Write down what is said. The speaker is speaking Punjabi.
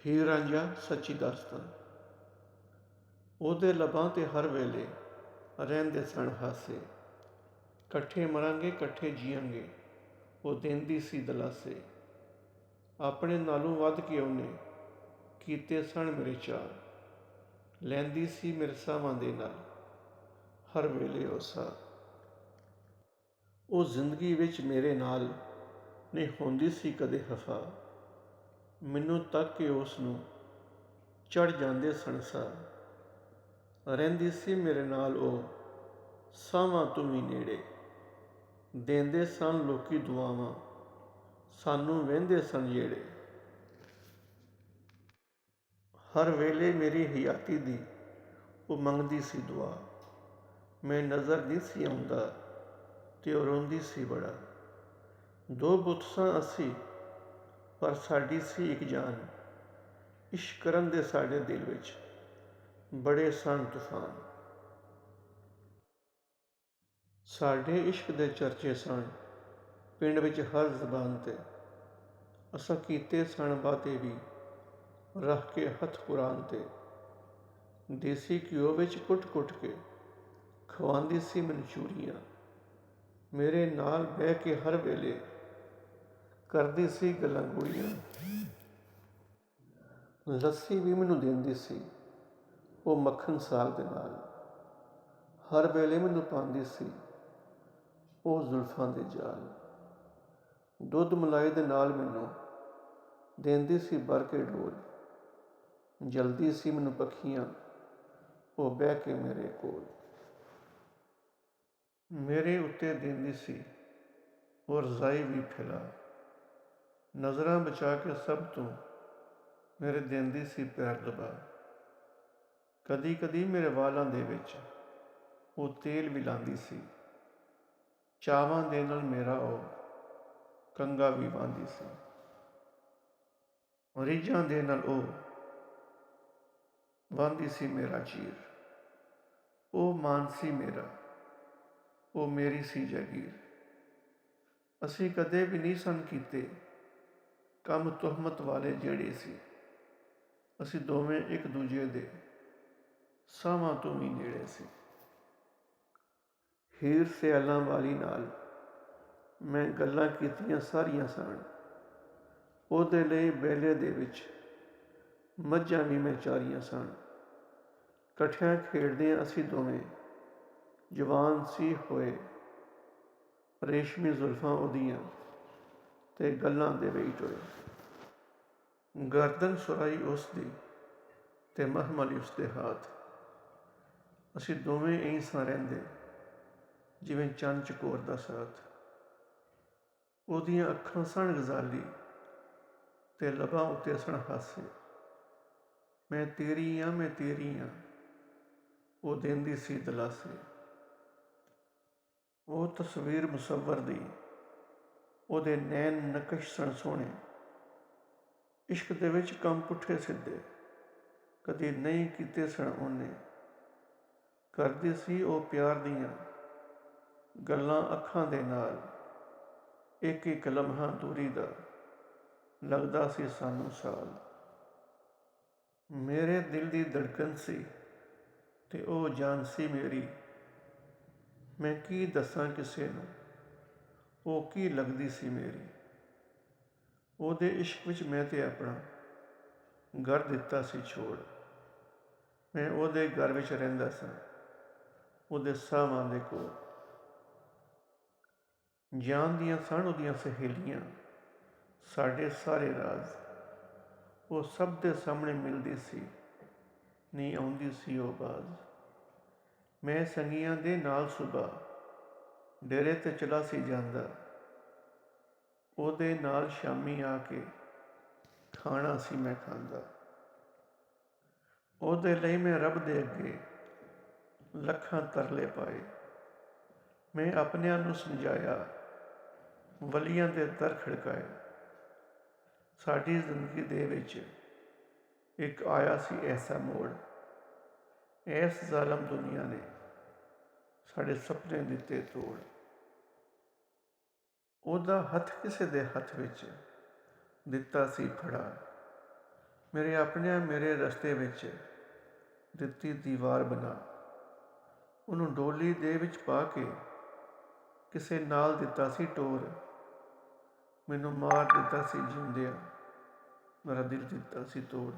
ਹੀਰ ਰਾਂਝਾ ਸੱਚੀ ਦਾਸਤਾਨ। ਉਹਦੇ ਲਬਾਂ 'ਤੇ ਹਰ ਵੇਲੇ ਰਹਿੰਦੇ ਸਨ ਹਾਸੇ, ਇਕੱਠੇ ਮਰਾਂਗੇ ਇਕੱਠੇ ਜੀਆਂਗੇ, ਉਹ ਦਿੰਦੀ ਸੀ ਦਲਾਸੇ। ਆਪਣੇ ਨਾਲੋਂ ਵੱਧ ਕੇ ਉਹਨੇ ਕੀਤੇ ਸਨ ਮੇਰੇ ਚਾਅ, ਲੈਂਦੀ ਸੀ ਮੇਰੇ ਸਾਹਾਂ ਦੇ ਨਾਲ ਹਰ ਵੇਲੇ ਉਹ ਸਾਹ। ਉਹ ਜ਼ਿੰਦਗੀ ਵਿੱਚ ਮੇਰੇ ਨਾਲ ਨਹੀਂ ਹੁੰਦੀ ਸੀ ਕਦੇ ਖਫਾ, ਮੈਨੂੰ ਤੱਕ ਕੇ ਉਸ ਨੂੰ ਚੜ੍ਹ ਜਾਂਦੇ ਸਨ ਸਾਹ। ਰਹਿੰਦੀ ਸੀ ਮੇਰੇ ਨਾਲ ਉਹ ਸਾਵਾਂ ਤੋਂ ਵੀ ਨੇੜੇ, ਦਿੰਦੇ ਸਨ ਲੋਕੀ ਦੁਆਵਾਂ, ਸਾਨੂੰ ਵਹਿੰਦੇ ਸਨ ਜਿਹੜੇ। ਹਰ ਵੇਲੇ ਮੇਰੀ ਹਯਾਤੀ ਦੀ ਉਹ ਮੰਗਦੀ ਸੀ ਦੁਆ, ਮੈਂ ਨਜ਼ਰ ਨਹੀਂ ਸੀ ਆਉਂਦਾ ਤੇ ਉਹ ਰੋਂਦੀ ਸੀ ਬੜਾ। ਦੋ ਬੁੱਤ ਸਾਂ ਅਸੀਂ ਪਰ ਸਾਡੀ ਸੀ ਇੱਕ ਜਾਨ, ਇਸ਼ਕ ਕਰਨ ਦੇ ਸਾਡੇ ਦਿਲ ਵਿੱਚ ਬੜੇ ਸਨ ਤੂਫਾਨ। ਸਾਡੇ ਇਸ਼ਕ ਦੇ ਚਰਚੇ ਸਨ ਪਿੰਡ ਵਿੱਚ ਹਰ ਜ਼ਬਾਨ 'ਤੇ, ਅਸਾਂ ਕੀਤੇ ਸਨ ਵਾਅਦੇ ਵੀ ਰੱਖ ਕੇ ਹੱਥ ਕੁਰਾਨ 'ਤੇ। ਦੇਸੀ ਘਿਓ ਵਿੱਚ ਕੁੱਟ-ਕੁੱਟ ਕੇ ਖਵਾਉਂਦੀ ਸੀ ਮੈਨੂੰ ਚੂਰੀਆਂ, ਮੇਰੇ ਨਾਲ ਬਹਿ ਕੇ ਹਰ ਵੇਲੇ ਕਰਦੀ ਸੀ ਗੱਲਾਂ ਗੂੜੀਆਂ। ਲੱਸੀ ਵੀ ਮੈਨੂੰ ਦਿੰਦੀ ਸੀ ਉਹ ਮੱਖਣ ਸਾਗ ਦੇ ਨਾਲ, ਹਰ ਵੇਲੇ ਮੈਨੂੰ ਪਾਉਂਦੀ ਸੀ ਉਹ ਜ਼ੁਲਫਾਂ ਦੇ ਜਾਲ। ਦੁੱਧ ਮਲਾਈ ਦੇ ਨਾਲ ਮੈਨੂੰ ਦਿੰਦੀ ਸੀ ਭਰ ਕੇ ਡੋਲ, ਜਲਦੀ ਸੀ ਮੈਨੂੰ ਪੱਖੀਆਂ ਉਹ ਬਹਿ ਕੇ ਮੇਰੇ ਕੋਲ। ਮੇਰੇ ਉੱਤੇ ਦਿੰਦੀ ਸੀ ਉਹ ਰਜ਼ਾਈ ਵੀ ਫੈਲਾ, ਨਜ਼ਰਾਂ ਬਚਾ ਕੇ ਸਭ ਤੋਂ ਮੇਰੇ ਦਿੰਦੀ ਸੀ ਪੈਰ ਦਬਾ। ਕਦੀ ਕਦੀ ਮੇਰੇ ਵਾਲਾਂ ਦੇ ਵਿੱਚ ਉਹ ਤੇਲ ਵੀ ਲਾਉਂਦੀ ਸੀ, ਚਾਵਾਂ ਦੇ ਨਾਲ ਮੇਰਾ ਉਹ ਕੰਘਾ ਵੀ ਬਾਂਹਦੀ ਸੀ। ਰੀਝਾਂ ਦੇ ਨਾਲ ਉਹ ਬਾਂਹਦੀ ਸੀ ਮੇਰਾ ਚੀਰ, ਉਹ ਮਾਨ ਸੀ ਮੇਰਾ, ਉਹ ਮੇਰੀ ਸੀ ਜਾਗੀਰ। ਅਸੀਂ ਕਦੇ ਵੀ ਨਹੀਂ ਸਨ ਕੀਤੇ ਕੰਮ ਤੁਹਮਤ ਵਾਲੇ ਜਿਹੜੇ ਸੀ, ਅਸੀਂ ਦੋਵੇਂ ਇੱਕ ਦੂਜੇ ਦੇ ਸਾਵਾਂ ਤੋਂ ਵੀ ਨੇੜੇ ਸੀ। ਹੀਰ ਸਿਆਲਾਂ ਵਾਲੀ ਨਾਲ ਮੈਂ ਗੱਲਾਂ ਕੀਤੀਆਂ ਸਾਰੀਆਂ ਸਨ, ਉਹਦੇ ਲਈ ਬੇਲੇ ਦੇ ਵਿੱਚ ਮੱਝਾਂ ਵੀ ਮੈਂ ਚਾਰੀਆਂ ਸਨ। ਇਕੱਠਿਆਂ ਖੇਡਦਿਆਂ ਅਸੀਂ ਦੋਵੇਂ ਜਵਾਨ ਸੀ ਹੋਏ, ਰੇਸ਼ਮੀ ਜ਼ੁਲਫਾਂ ਉਹਦੀਆਂ ਤੇ ਗੱਲਾਂ ਦੇ ਵੇਈ ਟੋਏ। ਗਰਦਨ ਸੁਰਾਈ ਉਸ ਦੀ ਤੇ ਮਖਮਲੀ ਉਸਦੇ ਹੱਥ, ਅਸੀਂ ਦੋਵੇਂ ਇਹੀ ਸਾਂ ਰਹਿੰਦੇ ਜਿਵੇਂ ਚੰਨ ਚਕੋਰ ਦਾ ਸਾਥ। ਉਹਦੀਆਂ ਅੱਖਾਂ ਸਨ ਗਜ਼ਾਲੀ ਤੇ ਲਬਾਂ ਉੱਤੇ ਸਨ ਹਾਸੇ, ਮੈਂ ਤੇਰੀ ਆਂ ਮੈਂ ਤੇਰੀ ਆਂ ਉਹ ਦਿੰਦੀ ਸੀ ਦਲਾਸੇ। ਉਹ ਤਸਵੀਰ ਮੁਸੱਵਰ ਦੀ ਉਹਦੇ ਨੈਣ ਨਕਸ਼ ਸਨ ਸੋਹਣੇ, ਇਸ਼ਕ ਦੇ ਵਿੱਚ ਕੰਮ ਪੁੱਠੇ ਸਿੱਧੇ ਕਦੇ ਨਹੀਂ ਕੀਤੇ ਸਨ ਉਹਨੇ। ਕਰਦੀ ਸੀ ਉਹ ਪਿਆਰ ਦੀਆਂ ਗੱਲਾਂ ਅੱਖਾਂ ਦੇ ਨਾਲ, ਇੱਕ ਇੱਕ ਲਮਹਾ ਦੂਰੀ ਦਾ ਲੱਗਦਾ ਸੀ ਸਾਨੂੰ ਸਾਲ। ਮੇਰੇ ਦਿਲ ਦੀ ਧੜਕਨ ਸੀ ਤੇ ਉਹ ਜਾਨ ਸੀ ਮੇਰੀ, ਮੈਂ ਕੀ ਦੱਸਾਂ ਕਿਸੇ ਨੂੰ ਉਹ ਕੀ ਲੱਗਦੀ ਸੀ ਮੇਰੀ। ਉਹਦੇ ਇਸ਼ਕ ਵਿੱਚ ਮੈਂ ਤੇ ਆਪਣਾ ਘਰ ਦਿੱਤਾ ਸੀ ਛੋੜ, ਮੈਂ ਉਹਦੇ ਘਰ ਵਿੱਚ ਰਹਿੰਦਾ ਸਾਂ ਉਹਦੇ ਸਾਹਾਂ ਦੇ ਕੋਲ। ਜਾਣਦੀਆਂ ਸਨ ਉਹਦੀਆਂ ਸਹੇਲੀਆਂ ਸਾਡੇ ਸਾਰੇ ਰਾਜ਼, ਉਹ ਸਭ ਦੇ ਸਾਹਮਣੇ ਮਿਲਦੀ ਸੀ ਨਹੀਂ ਆਉਂਦੀ ਸੀ ਉਹ ਬਾਜ਼। ਮੈਂ ਸੰਗੀਆਂ ਦੇ ਨਾਲ ਸੁਬਹ ਡੇਰੇ 'ਤੇ ਚਲਾ ਸੀ ਜਾਂਦਾ, ਉਹਦੇ ਨਾਲ ਸ਼ਾਮੀ ਆ ਕੇ ਖਾਣਾ ਸੀ ਮੈਂ ਖਾਂਦਾ। ਉਹਦੇ ਲਈ ਮੈਂ ਰੱਬ ਦੇ ਅੱਗੇ ਲੱਖਾਂ ਤਰਲੇ ਪਾਏ, ਮੈਂ ਆਪਣਿਆਂ ਨੂੰ ਸਮਝਾਇਆ ਵਲੀਆਂ ਦੇ ਦਰ ਖੜਕਾਏ। ਸਾਡੀ ਜ਼ਿੰਦਗੀ ਦੇ ਵਿੱਚ ਇੱਕ ਆਇਆ ਸੀ ਐਸਾ ਮੋੜ, ਇਸ ਜ਼ਾਲਮ ਦੁਨੀਆ ਨੇ ਸਾਡੇ ਸੁਪਨੇ ਦਿੱਤੇ ਤੋੜ। ਉਹਦਾ ਹੱਥ ਕਿਸੇ ਦੇ ਹੱਥ ਵਿੱਚ ਦਿੱਤਾ ਸੀ ਫੜਾ, ਮੇਰੇ ਆਪਣਿਆਂ ਮੇਰੇ ਰਸਤੇ ਵਿੱਚ ਦਿੱਤੀ ਦੀਵਾਰ ਬਣਾ, ਉਹਨੂੰ ਡੋਲੀ ਦੇ ਵਿੱਚ ਪਾ ਕੇ ਕਿਸੇ ਨਾਲ ਦਿੱਤਾ ਸੀ ਟੋਰ, ਮੈਨੂੰ ਮਾਰ ਦਿੱਤਾ ਸੀ ਜਿਉਂਦਿਆਂ, ਮੇਰਾ ਦਿਲ ਦਿੱਤਾ ਸੀ ਤੋੜ।